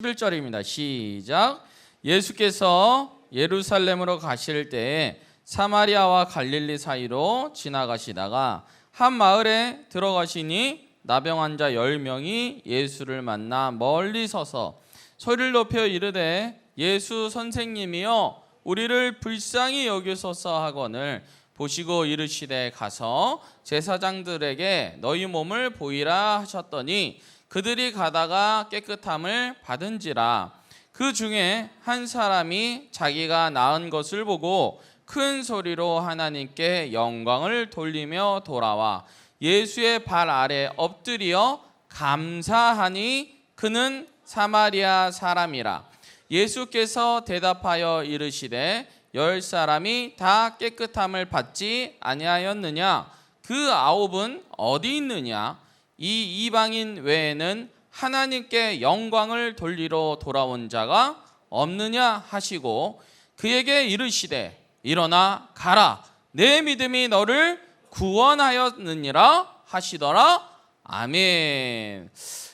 11절입니다. 시작. 예수께서 예루살렘으로 가실 때에 사마리아와 갈릴리 사이로 지나가시다가 한 마을에 들어가시니 나병 환자 10명이 예수를 만나 멀리 서서 소리를 높여 이르되 예수 선생님이여 우리를 불쌍히 여기소서 하거늘 보시고 이르시되 가서 제사장들에게 너희 몸을 보이라 하셨더니 그들이 가다가 깨끗함을 받은지라. 그 중에 한 사람이 자기가 나은 것을 보고 큰 소리로 하나님께 영광을 돌리며 돌아와 예수의 발 아래 엎드려 감사하니 그는 사마리아 사람이라. 예수께서 대답하여 이르시되 10사람이 다 깨끗함을 받지 아니하였느냐? 그 9은 어디 있느냐? 이 이방인 외에는 하나님께 영광을 돌리러 돌아온 자가 없느냐 하시고 그에게 이르시되 일어나 가라 내 믿음이 너를 구원하였느니라 하시더라. 아멘.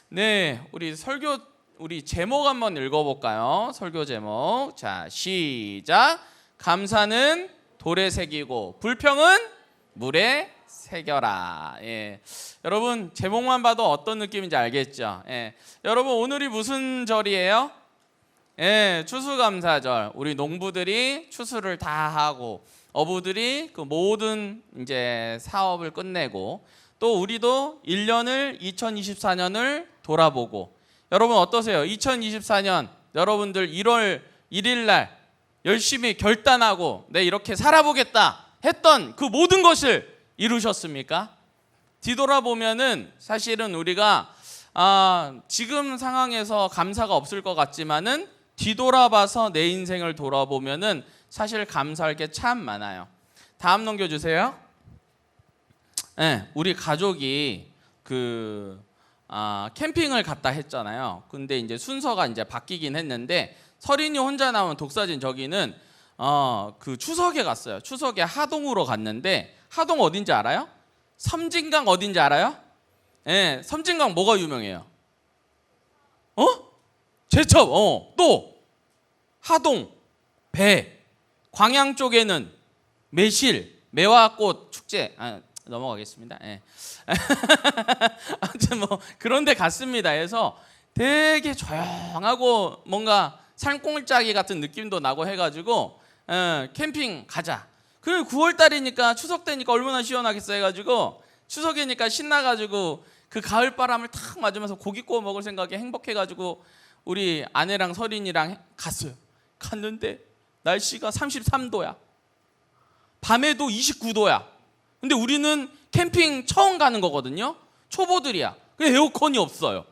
네, 우리 제목 한번 읽어볼까요? 설교 제목. 자, 시작. 감사는 돌에 새기고 불평은 물에 새겨라. 예. 여러분 제목만 봐도 어떤 느낌인지 알겠죠? 예. 여러분 오늘이 무슨 절이에요? 예, 추수감사절. 우리 농부들이 추수를 다 하고 어부들이 그 모든 이제 사업을 끝내고 또 우리도 1년을 2024년을 돌아보고 여러분 어떠세요? 2024년 여러분들 1월 1일 날 열심히 결단하고 내 이렇게 살아보겠다 했던 그 모든 것을 이루셨습니까? 뒤돌아보면은 사실은 우리가 지금 상황에서 감사가 없을 것 같지만은 뒤돌아봐서 내 인생을 돌아보면은 사실 감사할 게 참 많아요. 다음 넘겨주세요. 네, 우리 가족이 캠핑을 갔다 했잖아요. 근데 이제 순서가 이제 바뀌긴 했는데 설인이 혼자 나온 독사진 저기는 그 추석에 갔어요. 추석에 하동으로 갔는데 하동 어딘지 알아요? 섬진강 어딘지 알아요? 네, 섬진강 뭐가 유명해요? 제첩. 또 하동, 배, 광양 쪽에는 매실, 매화꽃 축제. 넘어가겠습니다. 네. 아무튼 뭐 그런 데 갔습니다. 그래서 되게 조용하고 뭔가 산골짜기 같은 느낌도 나고 해가지고 캠핑 가자. 그리고 9월 달이니까 추석 때니까 얼마나 시원하겠어 해가지고 추석이니까 신나가지고 그 가을 바람을 탁 맞으면서 고기 구워 먹을 생각에 행복해가지고 우리 아내랑 설인이랑 갔어요. 갔는데 날씨가 33도야. 밤에도 29도야. 근데 우리는 캠핑 처음 가는 거거든요. 초보들이야. 에어컨이 없어요.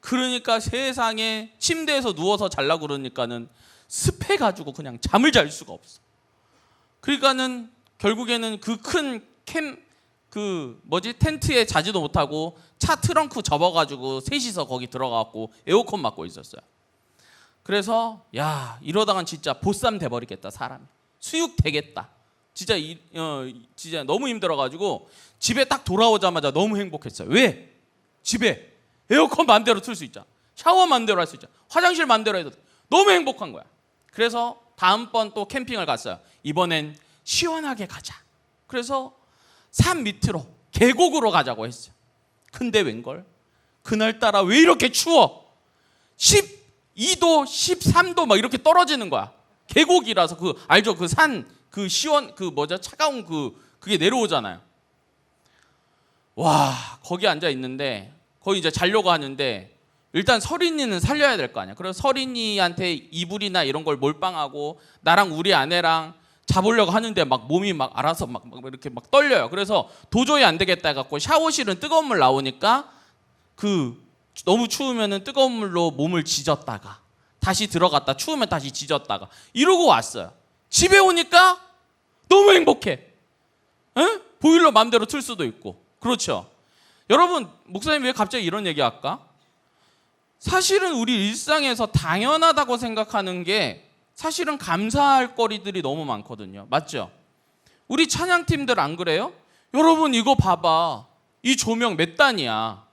그러니까 세상에 침대에서 누워서 자려고 그러니까는 습해가지고 그냥 잠을 잘 수가 없어. 그러니까는 결국에는 그 큰 텐트에 자지도 못하고 차 트렁크 접어가지고 셋이서 거기 들어가고 에어컨 맞고 있었어요. 그래서 야 이러다간 진짜 보쌈 돼버리겠다 사람이. 수육 되겠다. 진짜 진짜 너무 힘들어가지고 집에 딱 돌아오자마자 너무 행복했어요. 왜? 집에 에어컨 맘대로 틀 수 있잖아. 샤워 맘대로 할 수 있잖아. 화장실 맘대로 해도 돼. 너무 행복한 거야. 그래서 다음번 또 캠핑을 갔어요. 이번엔 시원하게 가자. 그래서 산 밑으로 계곡으로 가자고 했어요. 근데 웬걸? 그날따라 왜 이렇게 추워? 12도, 13도 막 이렇게 떨어지는 거야. 계곡이라서 알죠? 그 산, 차가운 그게 내려오잖아요. 와, 거기 앉아 있는데 거기 이제 자려고 하는데 일단 설인이는 살려야 될 거 아니야. 그래서 설인이한테 이불이나 이런 걸 몰빵하고 나랑 우리 아내랑 자보려고 하는데 막 몸이 막 알아서 막 이렇게 막 떨려요. 그래서 도저히 안 되겠다 해갖고 샤워실은 뜨거운 물 나오니까 너무 추우면은 뜨거운 물로 몸을 지졌다가 다시 들어갔다 추우면 다시 지졌다가 이러고 왔어요. 집에 오니까 너무 행복해. 에? 보일러 맘대로 틀 수도 있고. 그렇죠. 여러분 목사님 왜 갑자기 이런 얘기 할까? 사실은 우리 일상에서 당연하다고 생각하는 게 사실은 감사할 거리들이 너무 많거든요. 맞죠? 우리 찬양팀들 안 그래요? 여러분 이거 봐봐. 이 조명 몇 단이야.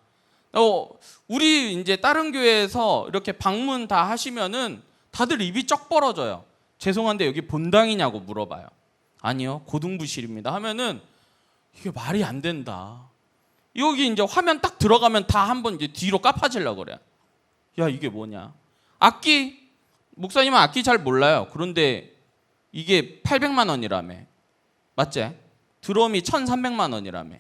우리 이제 다른 교회에서 이렇게 방문 다 하시면은 다들 입이 쩍 벌어져요. 죄송한데 여기 본당이냐고 물어봐요. 아니요, 고등부실입니다 하면은 이게 말이 안 된다. 여기 이제 화면 딱 들어가면 다 한번 이제 뒤로 깝아지려고 그래. 야, 이게 뭐냐? 악기, 목사님은 악기 잘 몰라요. 그런데 이게 800만 원이라며. 맞지? 드럼이 1,300만 원이라며.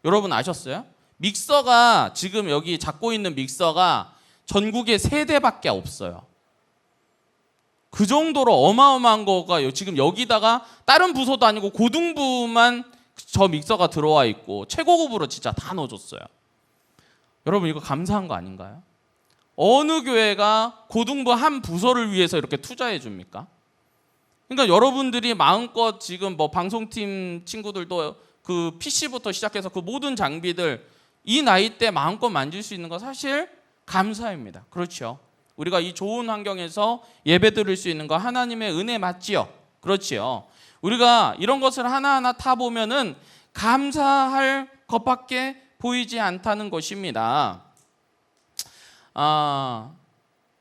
여러분 아셨어요? 믹서가 지금 여기 잡고 있는 믹서가 전국에 3대밖에 없어요. 그 정도로 어마어마한 거가 지금 여기다가 다른 부서도 아니고 고등부만 저 믹서가 들어와 있고 최고급으로 진짜 다 넣어줬어요. 여러분 이거 감사한 거 아닌가요? 어느 교회가 고등부 한 부서를 위해서 이렇게 투자해 줍니까? 그러니까 여러분들이 마음껏 지금 뭐 방송팀 친구들도 그 PC부터 시작해서 그 모든 장비들 이 나이 때 마음껏 만질 수 있는 거 사실 감사입니다. 그렇죠? 우리가 이 좋은 환경에서 예배 드릴 수 있는 거 하나님의 은혜 맞지요? 그렇지요. 우리가 이런 것을 하나하나 타보면은 감사할 것밖에 보이지 않다는 것입니다.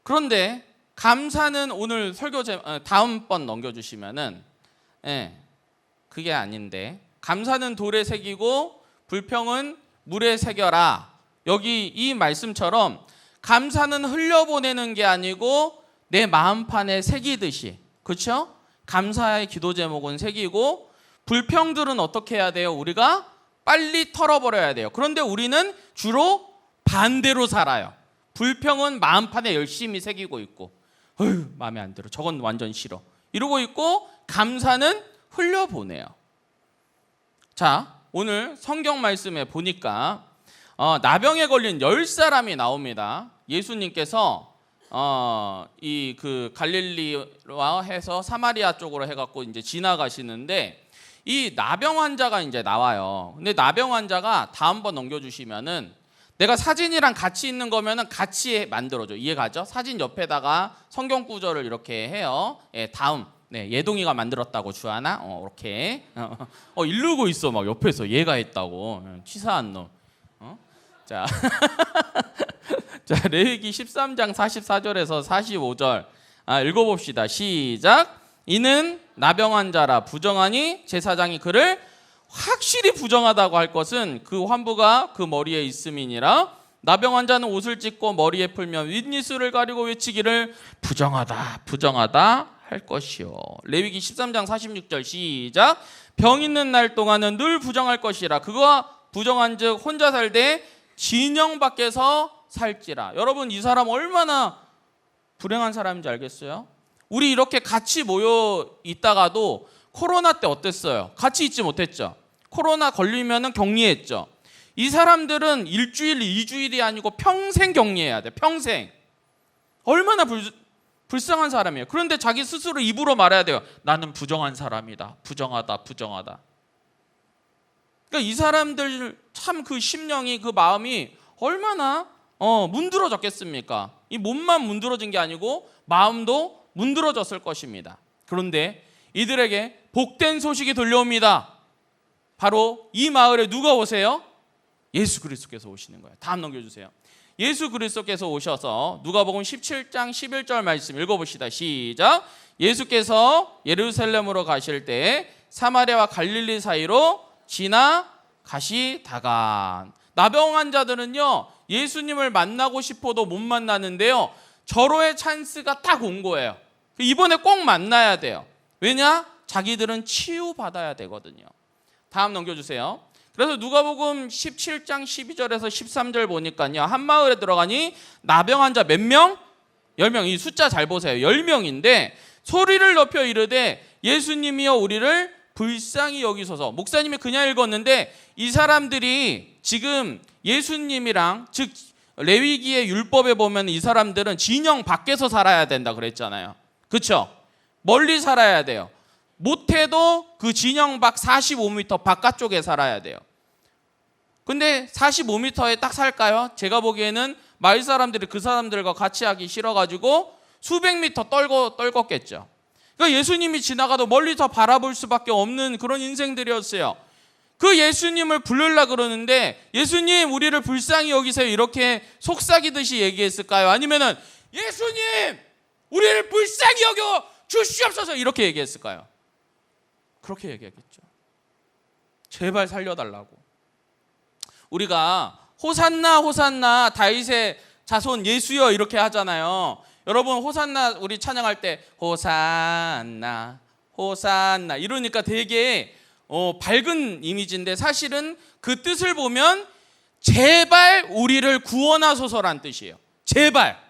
그런데 감사는 오늘 설교 다음번 넘겨주시면은 그게 아닌데 감사는 돌에 새기고 불평은 물에 새겨라. 여기 이 말씀처럼 감사는 흘려보내는 게 아니고 내 마음판에 새기듯이, 그렇죠? 감사의 기도 제목은 새기고 불평들은 어떻게 해야 돼요? 우리가 빨리 털어버려야 돼요. 그런데 우리는 주로 반대로 살아요. 불평은 마음판에 열심히 새기고 있고 어휴 마음에 안 들어. 저건 완전 싫어. 이러고 있고 감사는 흘려보내요. 자, 오늘 성경 말씀에 보니까 나병에 걸린 10사람이 나옵니다. 예수님께서 이 그 갈릴리와 해서 사마리아 쪽으로 해갖고 이제 지나가시는데 이 나병 환자가 이제 나와요. 근데 나병 환자가 다음번 넘겨주시면은 내가 사진이랑 같이 있는 거면은 같이 만들어줘. 이해가죠? 사진 옆에다가 성경 구절을 이렇게 해요. 다음. 예동이가 만들었다고 주하나? 이렇게. 이르고 있어 막 옆에서 얘가 했다고. 치사한 놈. 자. 자, 레위기 13장 44절에서 45절 읽어봅시다. 시작. 이는 나병 환자라 부정하니 제사장이 그를 확실히 부정하다고 할 것은 그 환부가 그 머리에 있음이니라. 나병 환자는 옷을 찢고 머리에 풀며 윗니스를 가리고 외치기를 부정하다 부정하다 할 것이요. 레위기 13장 46절 시작. 병 있는 날 동안은 늘 부정할 것이라. 그가 부정한즉 혼자 살되 진영 밖에서 살지라. 여러분 이 사람 얼마나 불행한 사람인지 알겠어요? 우리 이렇게 같이 모여 있다가도 코로나 때 어땠어요? 같이 있지 못했죠. 코로나 걸리면은 격리했죠. 이 사람들은 일주일, 2주일이 아니고 평생 격리해야 돼. 평생. 얼마나 불쌍한 사람이에요. 그런데 자기 스스로 입으로 말해야 돼요. 나는 부정한 사람이다. 부정하다. 부정하다. 그러니까 이 사람들 참 그 심령이 그 마음이 얼마나 문드러졌겠습니까? 이 몸만 문드러진 게 아니고 마음도 문드러졌을 것입니다. 그런데 이들에게 복된 소식이 들려옵니다. 바로 이 마을에 누가 오세요? 예수 그리스도께서 오시는 거예요. 다음 넘겨주세요. 예수 그리스도께서 오셔서 누가복음 17장 11절 말씀 읽어봅시다. 시작. 예수께서 예루살렘으로 가실 때 사마리아와 갈릴리 사이로 지나가시다가 나병 환자들은요 예수님을 만나고 싶어도 못 만나는데요 절호의 찬스가 딱 온 거예요. 이번에 꼭 만나야 돼요. 왜냐? 자기들은 치유받아야 되거든요. 다음 넘겨주세요. 그래서 누가복음 17장 12절에서 13절 보니까요 한 마을에 들어가니 나병 환자 몇 명? 10명. 이 숫자 잘 보세요. 10명인데 소리를 높여 이르되 예수님이여 우리를 불쌍히 여기소서. 목사님이 그냥 읽었는데 이 사람들이 지금 예수님이랑 즉 레위기의 율법에 보면 이 사람들은 진영 밖에서 살아야 된다 그랬잖아요. 그렇죠? 멀리 살아야 돼요. 못해도 그 진영 밖 45m 바깥쪽에 살아야 돼요. 근데 45m에 딱 살까요? 제가 보기에는 마을 사람들이 그 사람들과 같이 하기 싫어가지고 수백 미터 떨궜겠죠. 그러니까 예수님이 지나가도 멀리서 바라볼 수밖에 없는 그런 인생들이었어요. 그 예수님을 부르려 그러는데 예수님 우리를 불쌍히 여기세요 이렇게 속삭이듯이 얘기했을까요? 아니면은 예수님 우리를 불쌍히 여겨 주시옵소서 이렇게 얘기했을까요? 그렇게 얘기했겠죠. 제발 살려달라고. 우리가 호산나 호산나 다윗의 자손 예수여 이렇게 하잖아요. 여러분 호산나 우리 찬양할 때 호산나 호산나 이러니까 되게 밝은 이미지인데 사실은 그 뜻을 보면 제발 우리를 구원하소서란 뜻이에요. 제발.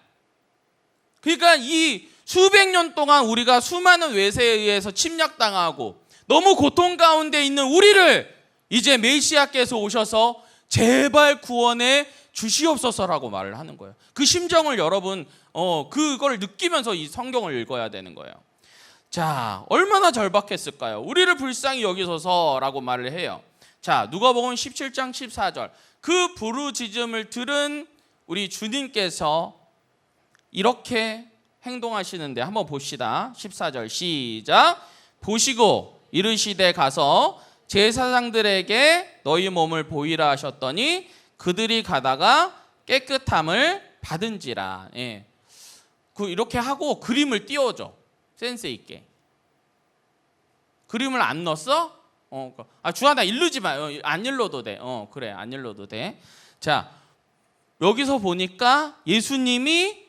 그러니까 이 수백 년 동안 우리가 수많은 외세에 의해서 침략당하고 너무 고통 가운데 있는 우리를 이제 메시아께서 오셔서 제발 구원해 주시옵소서라고 말을 하는 거예요. 그 심정을 여러분 그걸 느끼면서 이 성경을 읽어야 되는 거예요. 자, 얼마나 절박했을까요? 우리를 불쌍히 여기소서라고 말을 해요. 자, 누가복음 17장 14절. 그 부르짖음을 들은 우리 주님께서 이렇게 행동하시는데 한번 봅시다. 14절 시작. 보시고 이르시되 가서 제사장들에게 너희 몸을 보이라 하셨더니 그들이 가다가 깨끗함을 받은지라. 예. 이렇게 하고 그림을 띄워줘. 센스 있게. 그림을 안 넣었어? 주하나 일르지 마. 안 일러도 돼. 그래 안 일러도 돼. 자, 여기서 보니까 예수님이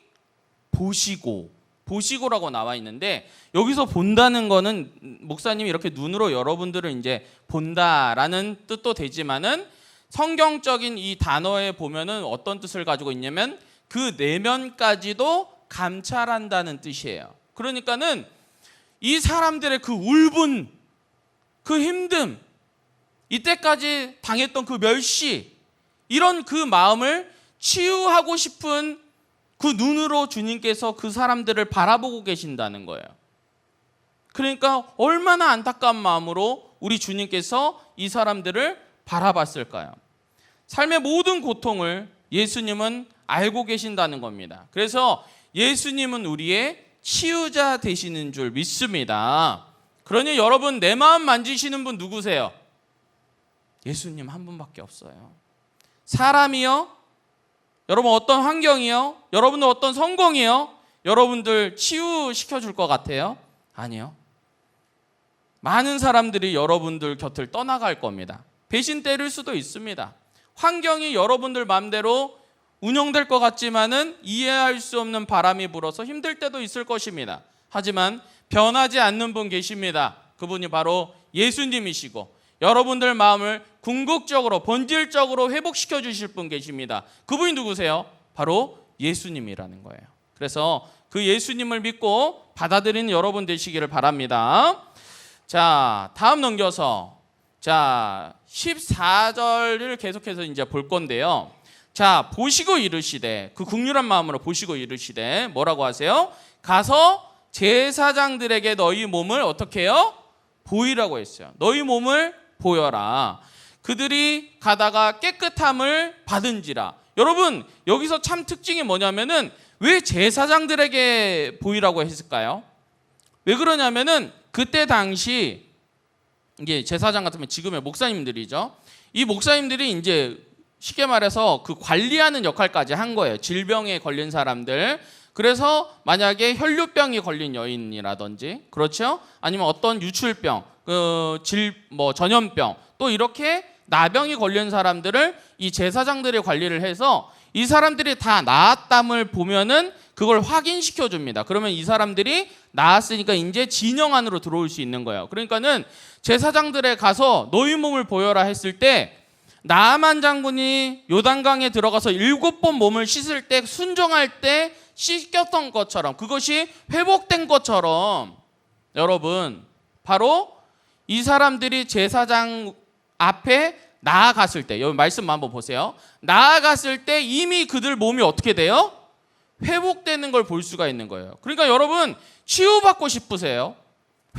보시고라고 나와 있는데 여기서 본다는 거는 목사님이 이렇게 눈으로 여러분들을 이제 본다라는 뜻도 되지만은 성경적인 이 단어에 보면은 어떤 뜻을 가지고 있냐면 그 내면까지도 감찰한다는 뜻이에요. 그러니까는 이 사람들의 그 울분, 그 힘듦, 이때까지 당했던 그 멸시, 이런 그 마음을 치유하고 싶은 그 눈으로 주님께서 그 사람들을 바라보고 계신다는 거예요. 그러니까 얼마나 안타까운 마음으로 우리 주님께서 이 사람들을 바라봤을까요? 삶의 모든 고통을 예수님은 알고 계신다는 겁니다. 그래서 예수님은 우리의 치유자 되시는 줄 믿습니다. 그러니 여러분 내 마음 만지시는 분 누구세요? 예수님 한 분밖에 없어요. 사람이요? 여러분 어떤 환경이요? 여러분들 어떤 성공이요? 여러분들 치유시켜 줄 것 같아요? 아니요. 많은 사람들이 여러분들 곁을 떠나갈 겁니다. 배신 때릴 수도 있습니다. 환경이 여러분들 마음대로 운영될 것 같지만은 이해할 수 없는 바람이 불어서 힘들 때도 있을 것입니다. 하지만 변하지 않는 분 계십니다. 그분이 바로 예수님이시고 여러분들 마음을 궁극적으로 본질적으로 회복시켜 주실 분 계십니다. 그분이 누구세요? 바로 예수님이라는 거예요. 그래서 그 예수님을 믿고 받아들이는 여러분 되시기를 바랍니다. 자, 다음 넘겨서 14절을 계속해서 이제 볼 건데요. 자, 보시고 이르시되, 그 국률한 마음으로 보시고 이르시되 뭐라고 하세요? 가서 제사장들에게 너희 몸을 어떻게 해요? 보이라고 했어요. 너희 몸을 보여라. 그들이 가다가 깨끗함을 받은지라. 여러분 여기서 참 특징이 뭐냐면은 왜 제사장들에게 보이라고 했을까요? 왜 그러냐면은 그때 당시 이게 제사장 같으면 지금의 목사님들이죠. 이 목사님들이 이제 쉽게 말해서 그 관리하는 역할까지 한 거예요. 질병에 걸린 사람들. 그래서 만약에 혈류병이 걸린 여인이라든지, 그렇죠? 아니면 어떤 유출병, 전염병, 또 이렇게 나병이 걸린 사람들을 이 제사장들이 관리를 해서 이 사람들이 다 나았담을 보면은 그걸 확인시켜 줍니다. 그러면 이 사람들이 나았으니까 이제 진영 안으로 들어올 수 있는 거예요. 그러니까는 제사장들에 가서 너희 몸을 보여라 했을 때 나아만 장군이 요단강에 들어가서 7번 몸을 씻을 때 순종할 때 씻겼던 것처럼, 그것이 회복된 것처럼 여러분 바로 이 사람들이 제사장 앞에 나아갔을 때, 여기 말씀 한번 보세요. 나아갔을 때 이미 그들 몸이 어떻게 돼요? 회복되는 걸 볼 수가 있는 거예요. 그러니까 여러분 치유받고 싶으세요?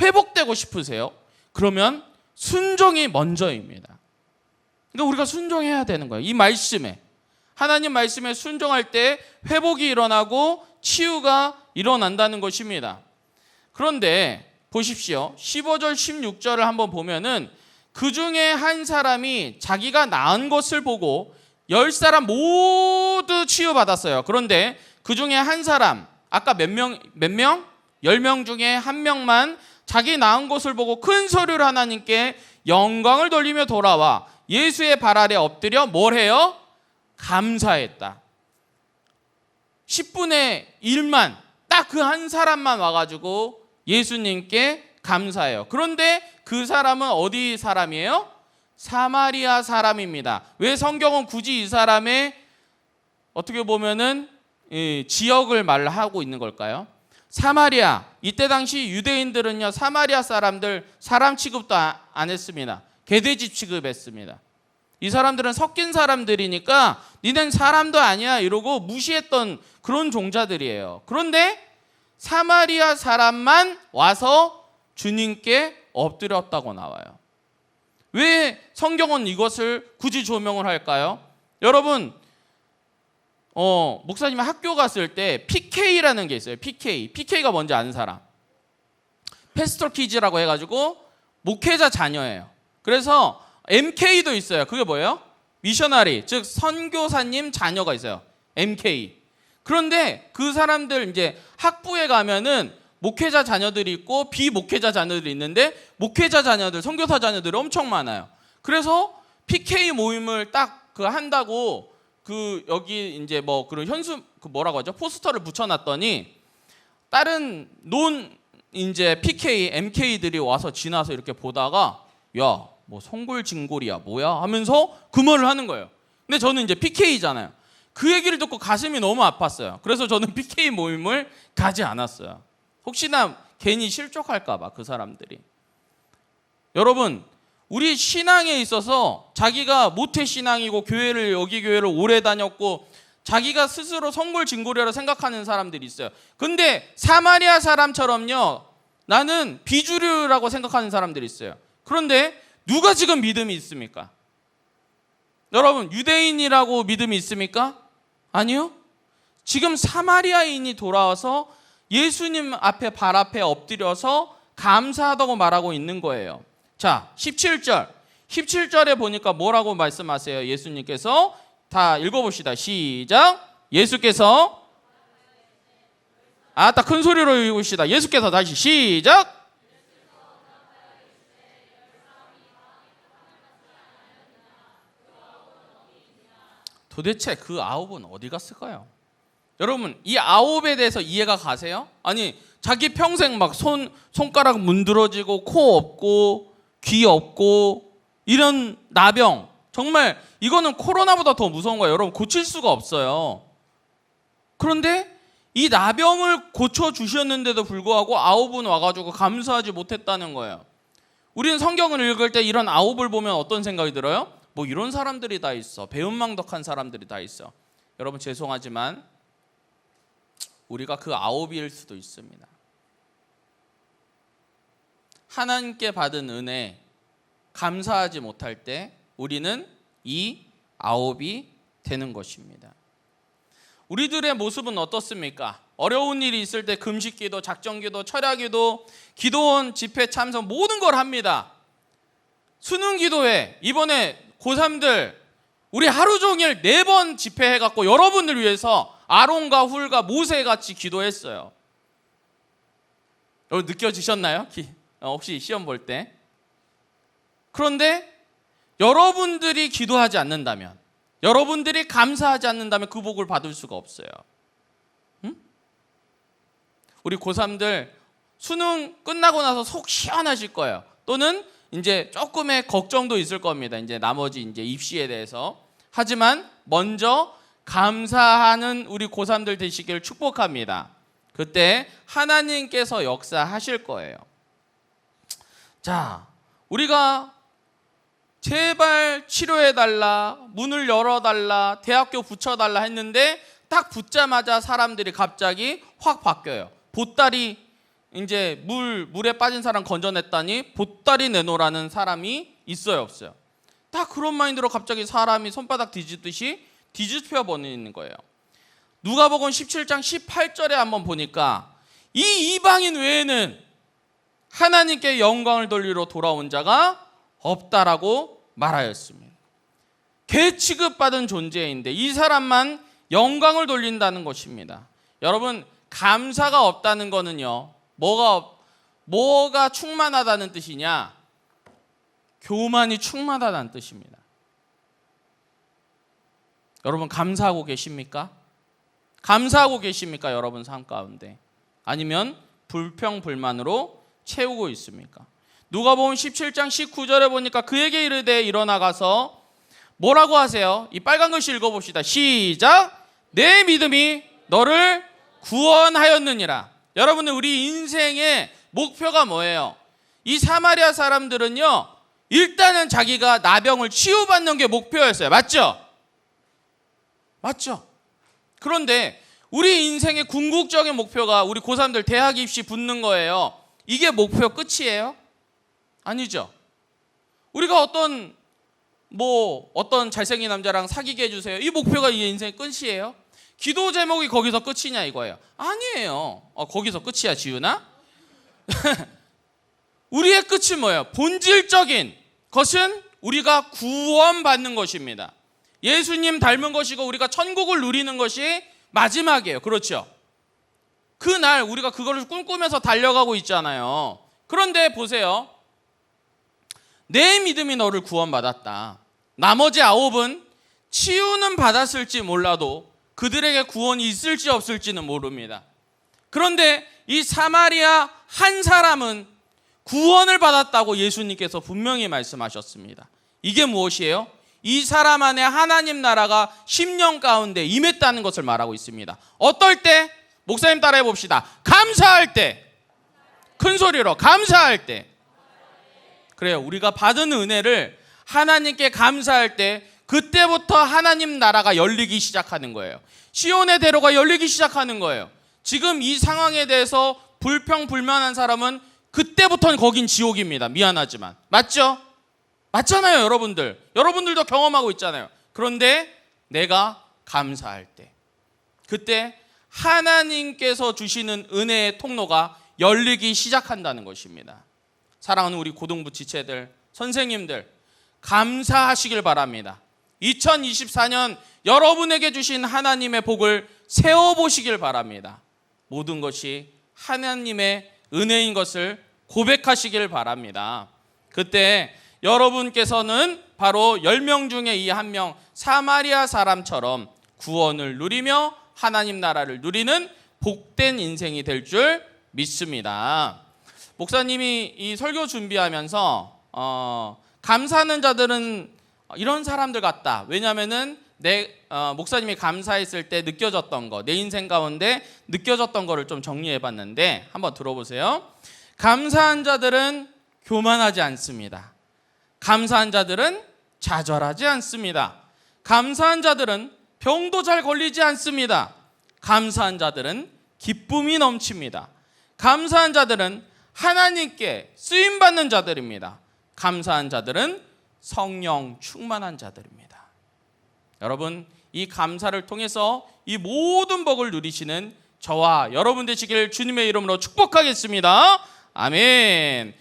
회복되고 싶으세요? 그러면 순종이 먼저입니다. 그러니까 우리가 순종해야 되는 거예요. 이 말씀에, 하나님 말씀에 순종할 때 회복이 일어나고 치유가 일어난다는 것입니다. 그런데 보십시오. 15절 16절을 한번 보면은 그 중에 한 사람이 자기가 나은 것을 보고 10사람 모두 치유받았어요. 그런데 그 중에 한 사람, 아까 몇 명? 10명 중에 한 명만 자기 나은 것을 보고 큰 소리로 하나님께 영광을 돌리며 돌아와 예수의 발 아래 엎드려 뭘 해요? 감사했다. 10분의 1만, 딱 그 한 사람만 와가지고 예수님께 감사해요. 그런데 그 사람은 어디 사람이에요? 사마리아 사람입니다. 왜 성경은 굳이 이 사람의 어떻게 보면은 지역을 말하고 있는 걸까요? 사마리아, 이때 당시 유대인들은요, 사마리아 사람들 사람 취급도 안 했습니다. 개돼지 취급했습니다. 이 사람들은 섞인 사람들이니까 니는 사람도 아니야 이러고 무시했던 그런 종자들이에요. 그런데 사마리아 사람만 와서 주님께 엎드렸다고 나와요. 왜 성경은 이것을 굳이 조명을 할까요? 여러분, 목사님 학교 갔을 때 PK라는 게 있어요. PK가 뭔지 아는 사람? 패스톨 키즈라고 해가지고 목회자 자녀예요. 그래서 MK도 있어요. 그게 뭐예요? 미셔너리, 즉 선교사님 자녀가 있어요. MK. 그런데 그 사람들 이제 학부에 가면은 목회자 자녀들이 있고 비목회자 자녀들이 있는데 목회자 자녀들, 선교사 자녀들이 엄청 많아요. 그래서 PK 모임을 딱 그 한다고 그 여기 이제 뭐 그런 뭐라고 하죠? 포스터를 붙여놨더니 다른 이제 PK, MK들이 와서 지나서 이렇게 보다가 야, 뭐 송골진골이야 뭐야 하면서 그 말을 하는 거예요. 근데 저는 이제 PK잖아요. 그 얘기를 듣고 가슴이 너무 아팠어요. 그래서 저는 PK 모임을 가지 않았어요. 혹시나 괜히 실족할까 봐 그 사람들이. 여러분, 우리 신앙에 있어서 자기가 모태신앙이고 여기 교회를 오래 다녔고 자기가 스스로 성골진골이라고 생각하는 사람들이 있어요. 근데 사마리아 사람처럼요, 나는 비주류라고 생각하는 사람들이 있어요. 그런데 누가 지금 믿음이 있습니까? 여러분, 유대인이라고 믿음이 있습니까? 아니요. 지금 사마리아인이 돌아와서 예수님 앞에 발 앞에 엎드려서 감사하다고 말하고 있는 거예요. 자, 17절에 보니까 뭐라고 말씀하세요? 예수님께서 다 읽어봅시다. 시작. 예수께서 딱 큰 소리로 읽읍시다. 예수께서 다시 시작. 도대체 그 9은 어디 갔을까요? 여러분, 이 9에 대해서 이해가 가세요? 아니, 자기 평생 막 손가락 문드러지고 코 없고 귀 없고 이런 나병, 정말 이거는 코로나보다 더 무서운 거예요. 여러분, 고칠 수가 없어요. 그런데 이 나병을 고쳐주셨는데도 불구하고 9은 와가지고 감사하지 못했다는 거예요. 우리는 성경을 읽을 때 이런 9을 보면 어떤 생각이 들어요? 뭐 이런 사람들이 다 있어. 배은망덕한 사람들이 다 있어. 여러분, 죄송하지만 우리가 그 9일 수도 있습니다. 하나님께 받은 은혜 감사하지 못할 때 우리는 이 9이 되는 것입니다. 우리들의 모습은 어떻습니까? 어려운 일이 있을 때 금식기도, 작정기도, 철야기도, 기도원, 집회 참석 모든 걸 합니다. 수능기도회, 이번에 고3들 우리 하루 종일 4번 집회해갖고 여러분들 위해서 아론과 훌과 모세같이 기도했어요. 여러분, 느껴지셨나요? 혹시 시험 볼 때. 그런데 여러분들이 기도하지 않는다면, 여러분들이 감사하지 않는다면 그 복을 받을 수가 없어요. 응? 우리 고3들 수능 끝나고 나서 속 시원하실 거예요. 또는 이제 조금의 걱정도 있을 겁니다. 이제 나머지 이제 입시에 대해서. 하지만 먼저 감사하는 우리 고3들 되시기를 축복합니다. 그때 하나님께서 역사하실 거예요. 자, 우리가 제발 치료해달라, 문을 열어달라, 대학교 붙여달라 했는데 딱 붙자마자 사람들이 갑자기 확 바뀌어요. 보따리, 이제 물에 빠진 사람 건져냈다니 보따리 내놓으라는 사람이 있어요, 없어요? 딱 그런 마인드로 갑자기 사람이 손바닥 뒤집듯이 뒤집혀 버리는 거예요. 누가복음 17장 18절에 한번 보니까 이 이방인 외에는 하나님께 영광을 돌리러 돌아온 자가 없다라고 말하였습니다. 개 취급받은 존재인데 이 사람만 영광을 돌린다는 것입니다. 여러분, 감사가 없다는 거는요, 뭐가 충만하다는 뜻이냐? 교만이 충만하다는 뜻입니다. 여러분, 감사하고 계십니까? 감사하고 계십니까? 여러분 삶 가운데. 아니면 불평불만으로 채우고 있습니까? 누가복음 17장 19절에 보니까 그에게 이르되 일어나가서 뭐라고 하세요? 이 빨간 글씨 읽어봅시다. 시작! 내 믿음이 너를 구원하였느니라. 여러분들, 우리 인생의 목표가 뭐예요? 이 사마리아 사람들은요, 일단은 자기가 나병을 치유받는 게 목표였어요. 맞죠? 맞죠? 그런데 우리 인생의 궁극적인 목표가 우리 고3들 대학 입시 붙는 거예요. 이게 목표 끝이에요? 아니죠. 우리가 어떤 잘생긴 남자랑 사귀게 해주세요. 이 목표가 이 인생의 끝이에요? 기도 제목이 거기서 끝이냐 이거예요. 아니에요. 거기서 끝이야, 지훈아? 우리의 끝이 뭐예요? 본질적인 것은 우리가 구원받는 것입니다. 예수님 닮은 것이고 우리가 천국을 누리는 것이 마지막이에요. 그렇죠? 그날 우리가 그걸 꿈꾸면서 달려가고 있잖아요. 그런데 보세요. 내 믿음이 너를 구원받았다. 나머지 9은 치유는 받았을지 몰라도 그들에게 구원이 있을지 없을지는 모릅니다. 그런데 이 사마리아 한 사람은 구원을 받았다고 예수님께서 분명히 말씀하셨습니다. 이게 무엇이에요? 이 사람 안에 하나님 나라가 10년 가운데 임했다는 것을 말하고 있습니다. 어떨 때? 목사님 따라해 봅시다. 감사할 때. 큰 소리로 감사할 때. 그래요. 우리가 받은 은혜를 하나님께 감사할 때 그때부터 하나님 나라가 열리기 시작하는 거예요. 시온의 대로가 열리기 시작하는 거예요. 지금 이 상황에 대해서 불평불만한 사람은 그때부터는 거긴 지옥입니다. 미안하지만. 맞죠? 맞잖아요, 여러분들. 여러분들도 경험하고 있잖아요. 그런데 내가 감사할 때, 그때 하나님께서 주시는 은혜의 통로가 열리기 시작한다는 것입니다. 사랑하는 우리 고등부 지체들, 선생님들, 감사하시길 바랍니다. 2024년 여러분에게 주신 하나님의 복을 세워보시길 바랍니다. 모든 것이 하나님의 은혜인 것을 고백하시길 바랍니다. 그때 여러분께서는 바로 10명 중에 이 한 명 사마리아 사람처럼 구원을 누리며 하나님 나라를 누리는 복된 인생이 될 줄 믿습니다. 목사님이 이 설교 준비하면서 감사하는 자들은 이런 사람들 같다. 왜냐하면은 목사님이 감사했을 때 느껴졌던 거, 내 인생 가운데 느껴졌던 거를 좀 정리해봤는데 한번 들어보세요. 감사한 자들은 교만하지 않습니다. 감사한 자들은 좌절하지 않습니다. 감사한 자들은 병도 잘 걸리지 않습니다. 감사한 자들은 기쁨이 넘칩니다. 감사한 자들은 하나님께 쓰임받는 자들입니다. 감사한 자들은 성령 충만한 자들입니다. 여러분, 이 감사를 통해서 이 모든 복을 누리시는 저와 여러분 되시길 주님의 이름으로 축복하겠습니다. 아멘.